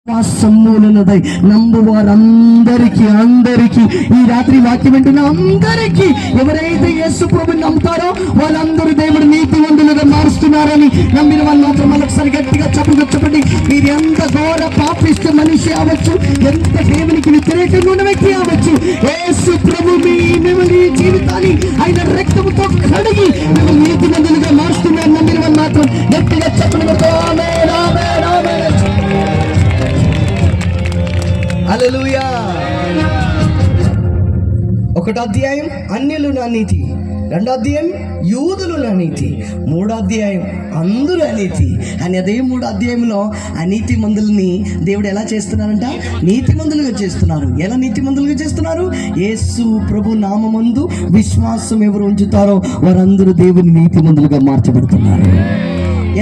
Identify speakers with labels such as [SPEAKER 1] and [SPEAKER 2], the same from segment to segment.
[SPEAKER 1] సమ్మూలనదై నంబు వారందరికీ ఈ రాత్రి వాక్యం వింటున్న అందరికీ, ఎవరైతే యేసు ప్రభుని నమ్ముతారో వాళ్ళందరూ దేవుడు నీతిమంతులుగా మారుస్తున్నారని నమ్మిన వాళ్ళు మాత్రం ఒకసారి గట్టిగా చెప్పండి. మీరు ఎంత ఘోర పాపిష్ట మనిషి అవ్వచ్చు, ఎంత దేవునికి వ్యతిరేకంగా ఉన్న వ్యక్తి అవ్వచ్చు, యేసు ప్రభు మిమ్మల్ని జీవితాన్ని ఆయన రక్తముతో కడిగి మిమ్మల్ని నీతిమంతులుగా మారుస్తున్నారు. నమ్మిన వాళ్ళు మాత్రం గట్టిగా చెప్పండి. హల్లెలూయా. 1వ అధ్యాయం అన్యులు నా నీతి, 2వ అధ్యాయం యూదులు నా నీతి, 3వ అధ్యాయం అందరూ అనీతి అని. అదే 3వ అధ్యాయంలో అనీతి మందులని దేవుడు ఎలా చేస్తున్నారంట? నీతి మందులుగా చేస్తున్నారు. ఎలా నీతి మందులుగా చేస్తున్నారు? యేసు ప్రభు నామమందు విశ్వాసం ఎవరు ఉంచుతారో వారందరూ దేవుని నీతి మందులుగా మార్చబడుతున్నారు.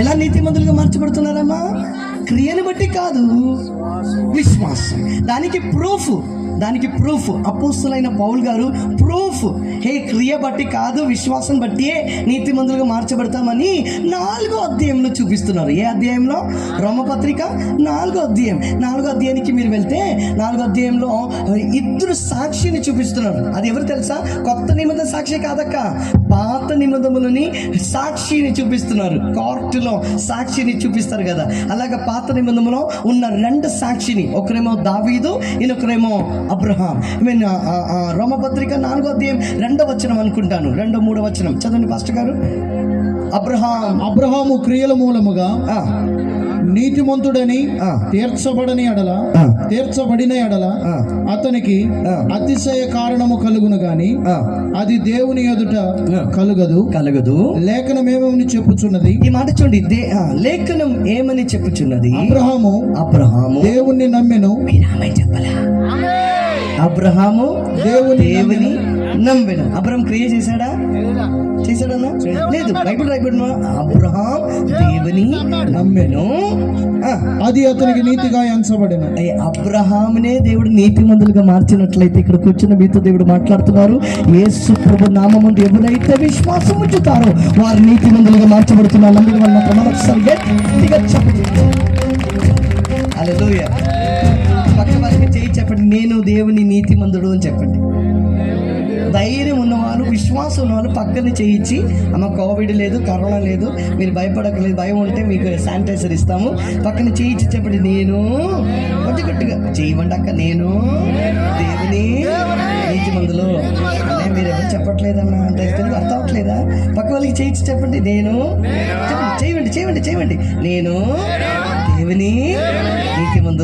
[SPEAKER 1] ఎలా నీతి మందులుగా మార్చబడుతున్నారమ్మా? క్రియను బట్టి కాదు, విశ్వాసం. దానికి ప్రూఫ్ అపోస్తలుడైన పౌలు గారు క్రియ బట్టి కాదు, విశ్వాసం బట్టి నీతిమంతులుగా మార్చబడతామని 4వ అధ్యాయంలో చూపిస్తున్నారు. ఏ అధ్యాయంలో? రోమపత్రిక 4వ అధ్యాయం. 4వ అధ్యాయానికి మీరు వెళ్తే 4వ అధ్యాయంలో 2 సాక్షిని చూపిస్తున్నారు. అది ఎవరు తెలుసా? కొత్త నిబంధన సాక్షి కాదక్క, పాత నిబంధనలని సాక్షిని చూపిస్తున్నారు. కోర్టులో సాక్షిని చూపిస్తారు కదా, అలాగా పాత నిబంధనలో ఉన్న 2 సాక్షిని, ఒకరేమో దావీదు, ఇంకొకరేమో అబ్రహాం. రోమపత్రిక 4వ అధ్యాయం 2వ వచనం అనుకుంటాను, 2, 3వ వచనం చదవండి పాస్టర్ గారు.
[SPEAKER 2] అబ్రహాము క్రియల మూలముగా నీతిమంతుడని తీర్చబడిన ఎడల అతనికి అతిశయ కారణము కలుగును గాని అది దేవుని ఎదుట కలగదు. లేఖనం ఏమని చెప్పుచున్నది?
[SPEAKER 1] ఈ మాట చూడండి, లేఖనం ఏమని చెప్పుచున్నది?
[SPEAKER 2] అబ్రహాము దేవుణ్ణి నమ్మెను.
[SPEAKER 1] అబ్రహాము దేవుని నమ్మెను. అబ్రహాం క్రియ చేశాడా? లేదు. బైబిల్ రాయబడిన అబ్రహాం దేవుని నమ్మెను,
[SPEAKER 2] అది అతనికి నీతిగా ఎంచబడెను.
[SPEAKER 1] అబ్రహామునే దేవుడు నీతిమంతులుగా మార్చినట్లయితే ఇక్కడ కూర్చున్న మీతో దేవుడు మాట్లాడుతున్నారు. యేసు ప్రభు నామముందు ఎవరైతే విశ్వాసం ఉంచుతారో వారు నీతిమంతులుగా మార్చబడుతున్నారు. అందుకు మనొకసారి గట్టిగా చెప్పండి. హల్లెలూయా. పక్క వారికి చేయి చెప్పండి, నేను దేవుని నీతిమంతుడు అని చెప్పండి. ధైర్యం ఉన్నవాళ్ళు, విశ్వాసం ఉన్నవాళ్ళు పక్కన చేయించి, అమ్మ కోవిడ్ లేదు, కరోనా లేదు, మీరు భయపడకలేదు, భయం ఉంటే మీకు శానిటైజర్ ఇస్తాము, పక్కన చేయించి చెప్పండి, నేను గట్టిగా చేయమండి అక్క, నేను దేవుని నీతిమంతులు. అంటే మీరు ఎవరు చెప్పట్లేదన్నా అంటే తెలుగు అర్థం అవట్లేదా? పక్క వాళ్ళకి చేయించి చెప్పండి, నేను చేయండి, నేను దేవుని నీతిమంతులు.